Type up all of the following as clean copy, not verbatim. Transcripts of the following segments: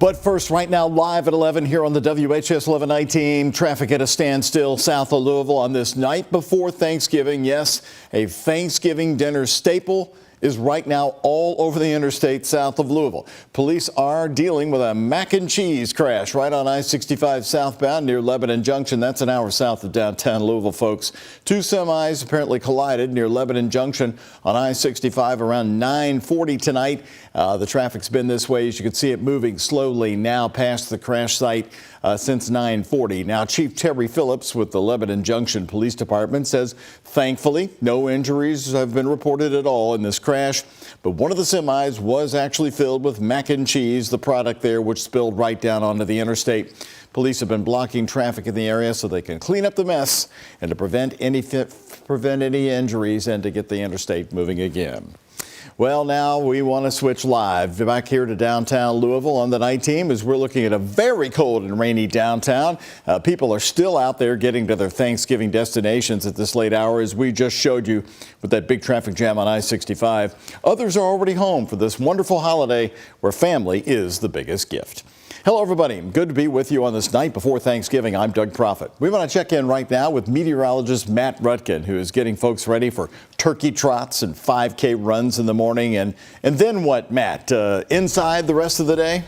But first, right now, live at 11 here on the WHS 1119, traffic at a standstill south of Louisville on this night before Thanksgiving. Yes, a Thanksgiving dinner staple is right now all over the interstate south of Louisville. Police are dealing with a mac and cheese crash right on I-65 southbound near Lebanon Junction. That's an hour south of downtown Louisville, folks. Two semis apparently collided near Lebanon Junction on I-65 around 9:40 tonight. The traffic's been this way. As you can see it moving slowly now past the crash site since 9:40. Now, Chief Terry Phillips with the Lebanon Junction Police Department says, thankfully, no injuries have been reported at all in this crash. But one of the semis was actually filled with mac and cheese, the product there, which spilled right down onto the interstate. Police have been blocking traffic in the area so they can clean up the mess and to prevent any injuries and to get the interstate moving again. Well, now we want to switch live back here to downtown Louisville on the night team as we're looking at a very cold and rainy downtown. People are still out there getting to their Thanksgiving destinations at this late hour, as we just showed you with that big traffic jam on I-65. Others are already home for this wonderful holiday where family is the biggest gift. Hello, everybody. Good to be with you on this night before Thanksgiving. I'm Doug Prophet. We want to check in right now with meteorologist Matt Rutkin, who is getting folks ready for turkey trots and 5K runs in the morning. And then what, Matt? Inside the rest of the day?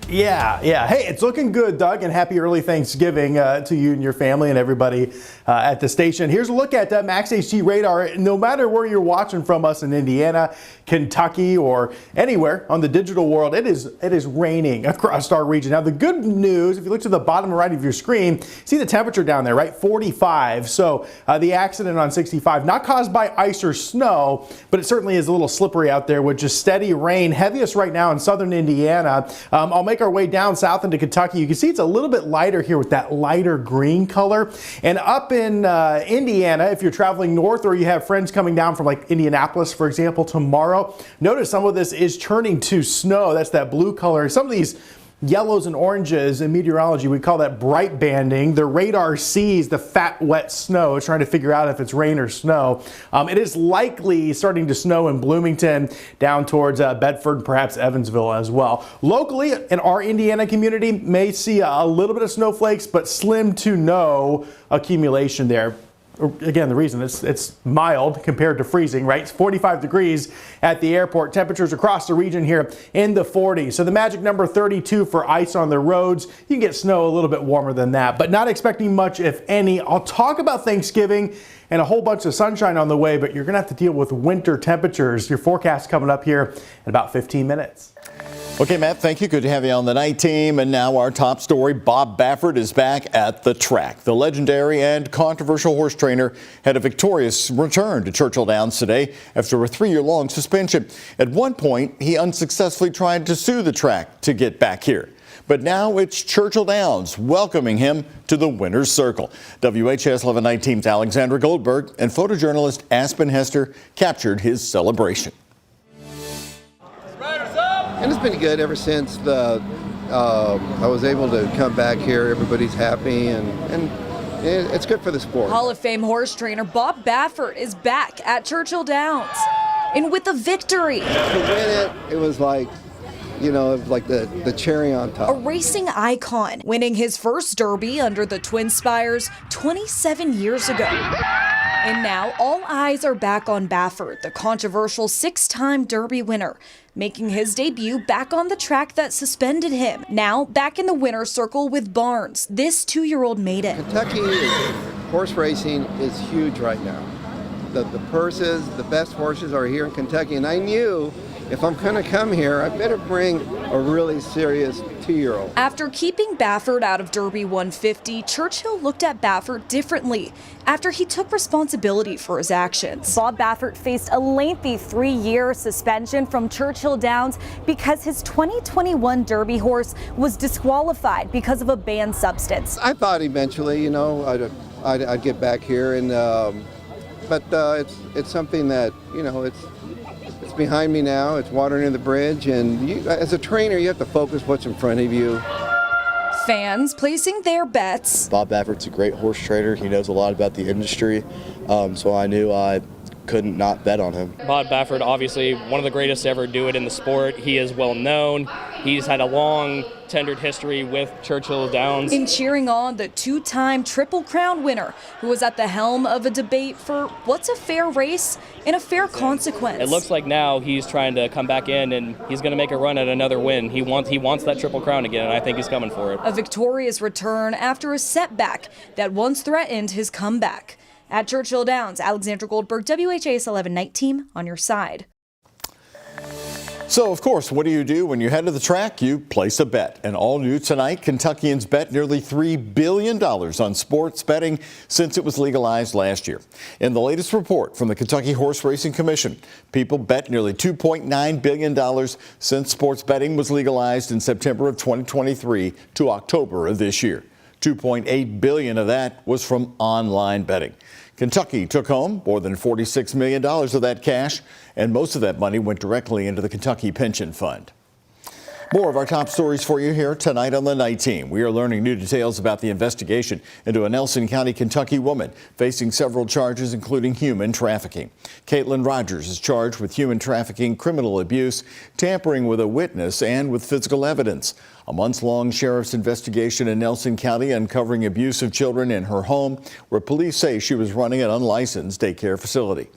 Yeah. Hey, it's looking good, Doug, and happy early Thanksgiving to you and your family and everybody at the station. Here's a look at Max HG radar. No matter where you're watching from us in Indiana, Kentucky, or anywhere on the digital world, it is raining across our region. Now, the good news, if you look to the bottom right of your screen, see the temperature down there, right? 45. So the accident on 65, not caused by ice or snow, but it certainly is a little slippery out there with just steady rain. Heaviest right now in southern Indiana. I'll make our way down south into Kentucky. You can see it's a little bit lighter here with that lighter green color. And up in Indiana, if you're traveling north or you have friends coming down from like Indianapolis, for example, tomorrow, notice some of this is turning to snow. That's that blue color. Some of these yellows and oranges in meteorology, we call that bright banding. The radar sees the fat, wet snow. It's trying to figure out if it's rain or snow. It is likely starting to snow in Bloomington, down towards Bedford, perhaps Evansville as well. Locally, in our Indiana community, may see a little bit of snowflakes, but slim to no accumulation there. Again, the reason it's mild compared to freezing, right? It's 45 degrees at the airport. Temperatures across the region here in the 40s. So the magic number 32 for ice on the roads. You can get snow a little bit warmer than that, but not expecting much, if any. I'll talk about Thanksgiving and a whole bunch of sunshine on the way, but you're going to have to deal with winter temperatures. Your forecast coming up here in about 15 minutes. Okay, Matt, thank you. Good to have you on the night team. And now our top story, Bob Baffert is back at the track. The legendary and controversial horse trainer had a victorious return to Churchill Downs today after a 3-year-long suspension. At one point, he unsuccessfully tried to sue the track to get back here. But now it's Churchill Downs welcoming him to the winner's circle. WHS 1119's Alexandra Goldberg and photojournalist Aspen Hester captured his celebration. And it's been good ever since I was able to come back here. Everybody's happy, and it's good for the sport. Hall of Fame horse trainer Bob Baffert is back at Churchill Downs, and with a victory. To win it was like, like the cherry on top. A racing icon, winning his first Derby under the Twin Spires 27 years ago. And now all eyes are back on Baffert, the controversial 6-time Derby winner, making his debut back on the track that suspended him. Now back in the winner's circle with Barnes, this 2-year-old maiden. Kentucky horse racing is huge right now. The purses, the best horses are here in Kentucky, and I knew if I'm going to come here, I better bring a really serious 2-year-old. After keeping Baffert out of Derby 150, Churchill looked at Baffert differently after he took responsibility for his actions. Bob Baffert faced a lengthy 3-year suspension from Churchill Downs because his 2021 Derby horse was disqualified because of a banned substance. I thought eventually, I'd get back here, and but it's something that, it's behind me now. It's water under the bridge, and as a trainer, you have to focus what's in front of you. Fans placing their bets. Bob Baffert's a great horse trainer. He knows a lot about the industry, so I knew I couldn't not bet on him. Baffert, obviously one of the greatest to ever do it in the sport. He is well known. He's had a long tendered history with Churchill Downs. In cheering on the two-time Triple Crown winner, who was at the helm of a debate for what's a fair race and a fair consequence. It looks like now he's trying to come back in and he's going to make a run at another win. He wants that Triple Crown again, and I think he's coming for it. A victorious return after a setback that once threatened his comeback. At Churchill Downs, Alexandra Goldberg, WHAS11 Night Team on your side. So, of course, what do? When you head to the track, you place a bet. And all new tonight, Kentuckians bet nearly $3 billion on sports betting since it was legalized last year. In the latest report from the Kentucky Horse Racing Commission, people bet nearly $2.9 billion since sports betting was legalized in September of 2023 to October of this year. $2.8 billion of that was from online betting. Kentucky took home more than $46 million of that cash, and most of that money went directly into the Kentucky Pension Fund. More of our top stories for you here tonight on the Night Team. We are learning new details about the investigation into a Nelson County, Kentucky woman facing several charges, including human trafficking. Caitlin Rogers is charged with human trafficking, criminal abuse, tampering with a witness, and with physical evidence. A months-long sheriff's investigation in Nelson County uncovering abuse of children in her home, where police say she was running an unlicensed daycare facility.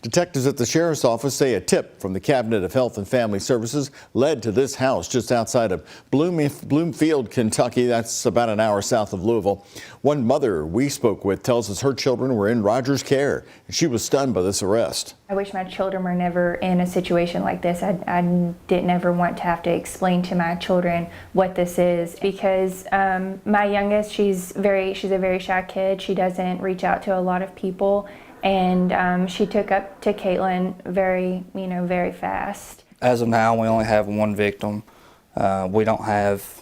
Detectives at the sheriff's office say a tip from the Cabinet of Health and Family Services led to this house just outside of Bloomfield, Kentucky. That's about an hour south of Louisville. One mother we spoke with tells us her children were in Rogers' care, and she was stunned by this arrest. I wish my children were never in a situation like this. I didn't ever want to have to explain to my children what this is, because my youngest, she's a very shy kid. She doesn't reach out to a lot of people. And she took up to Caitlin very fast. As of now, we only have one victim. I don't have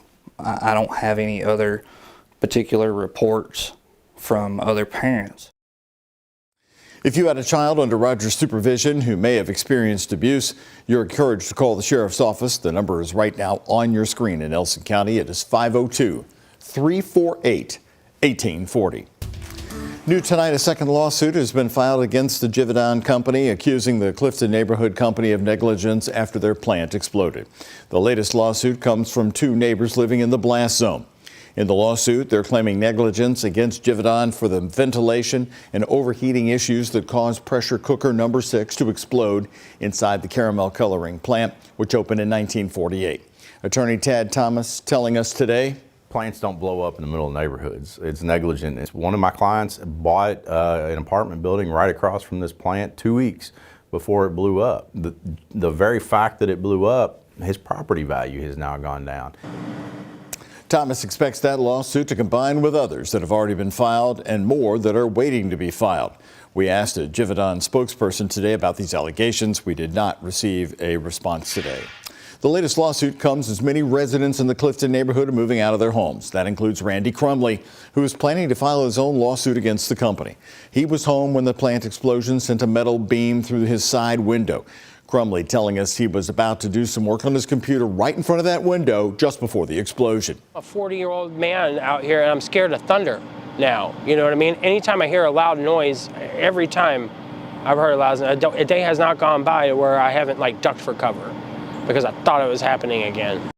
any other particular reports from other parents. If you had a child under Rogers' supervision who may have experienced abuse, you're encouraged to call the sheriff's office. The number is right now on your screen in Nelson County. It is 502-348-1840. New tonight, a second lawsuit has been filed against the Givaudan company, accusing the Clifton Neighborhood Company of negligence after their plant exploded. The latest lawsuit comes from two neighbors living in the blast zone. In the lawsuit, they're claiming negligence against Givaudan for the ventilation and overheating issues that caused pressure cooker number 6 to explode inside the caramel coloring plant, which opened in 1948. Attorney Tad Thomas telling us today, plants don't blow up in the middle of neighborhoods. It's negligent. One of my clients bought an apartment building right across from this plant 2 weeks before it blew up. The very fact that it blew up, his property value has now gone down. Thomas expects that lawsuit to combine with others that have already been filed and more that are waiting to be filed. We asked a Givaudan spokesperson today about these allegations. We did not receive a response today. The latest lawsuit comes as many residents in the Clifton neighborhood are moving out of their homes. That includes Randy Crumley, who is planning to file his own lawsuit against the company. He was home when the plant explosion sent a metal beam through his side window. Crumley telling us he was about to do some work on his computer right in front of that window just before the explosion. A 40-year-old man out here, and I'm scared of thunder now. You know what I mean? Anytime I hear a loud noise, every time I've heard a loud noise, a day has not gone by where I haven't ducked for cover, because I thought it was happening again.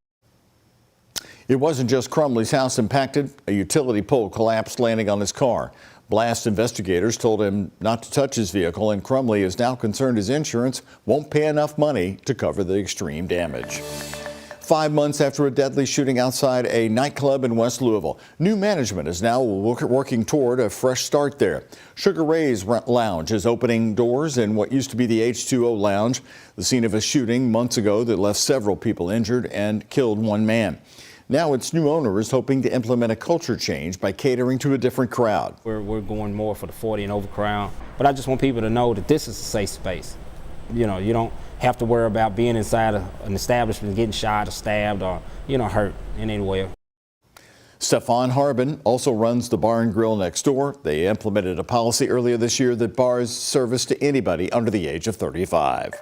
It wasn't just Crumley's house impacted. A utility pole collapsed, landing on his car. Blast investigators told him not to touch his vehicle, and Crumley is now concerned his insurance won't pay enough money to cover the extreme damage. 5 months after a deadly shooting outside a nightclub in West Louisville, new management is now working toward a fresh start there. Sugar Ray's Lounge is opening doors in what used to be the H2O Lounge, the scene of a shooting months ago that left several people injured and killed one man. Now its new owner is hoping to implement a culture change by catering to a different crowd. We're going more for the 40 and over crowd, but I just want people to know that this is a safe space. You know, you don't have to worry about being inside an establishment, getting shot or stabbed or, hurt in any way. Stefan Harbin also runs the bar and grill next door. They implemented a policy earlier this year that bars service to anybody under the age of 35.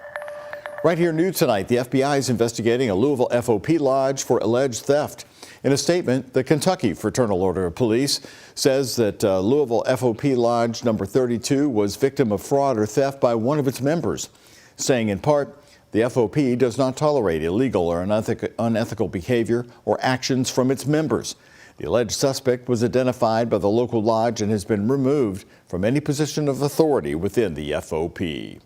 Right here new tonight, the FBI is investigating a Louisville FOP lodge for alleged theft. In a statement, the Kentucky Fraternal Order of Police says that Louisville FOP Lodge number 32 was victim of fraud or theft by one of its members, saying in part, the FOP does not tolerate illegal or unethical behavior or actions from its members. The alleged suspect was identified by the local lodge and has been removed from any position of authority within the FOP.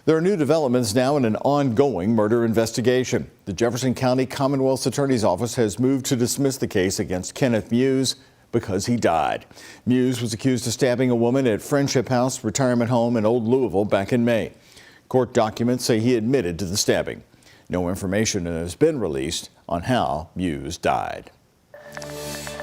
There are new developments now in an ongoing murder investigation. The Jefferson County Commonwealth's Attorney's Office has moved to dismiss the case against Kenneth Muse because he died. Muse was accused of stabbing a woman at Friendship House retirement home in Old Louisville back in May. Court documents say he admitted to the stabbing. No information has been released on how Muse died.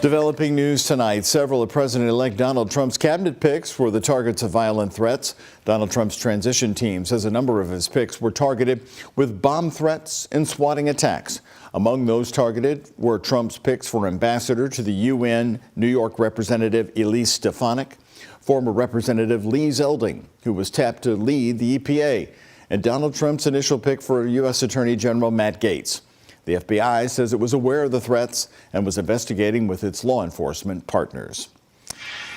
Developing news tonight, several of President-elect Donald Trump's cabinet picks were the targets of violent threats. Donald Trump's transition team says a number of his picks were targeted with bomb threats and swatting attacks. Among those targeted were Trump's picks for ambassador to the UN, New York Representative Elise Stefanik, former Representative Lee Zeldin, who was tapped to lead the EPA, and Donald Trump's initial pick for U.S. Attorney General Matt Gaetz. The FBI says it was aware of the threats and was investigating with its law enforcement partners.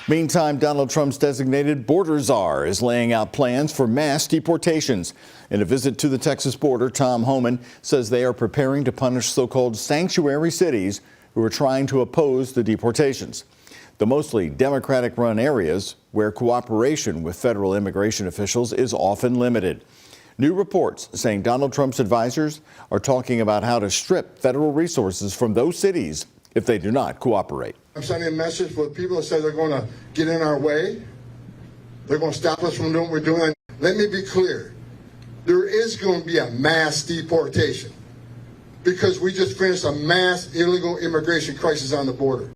Meantime, Donald Trump's designated border czar is laying out plans for mass deportations. In a visit to the Texas border, Tom Homan says they are preparing to punish so-called sanctuary cities who are trying to oppose the deportations. The mostly Democratic-run areas where cooperation with federal immigration officials is often limited. New reports saying Donald Trump's advisors are talking about how to strip federal resources from those cities if they do not cooperate. I'm sending a message for people that say they're going to get in our way. They're going to stop us from doing what we're doing. Let me be clear. There is going to be a mass deportation because we just finished a mass illegal immigration crisis on the border.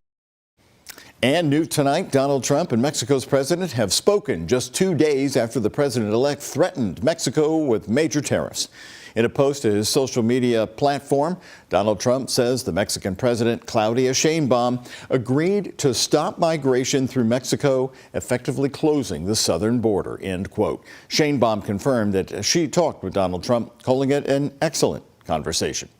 And new tonight, Donald Trump and Mexico's president have spoken just 2 days after the president-elect threatened Mexico with major tariffs. In a post to his social media platform, Donald Trump says the Mexican president, Claudia Sheinbaum, agreed to stop migration through Mexico, effectively closing the southern border, end quote. Sheinbaum confirmed that she talked with Donald Trump, calling it an excellent conversation.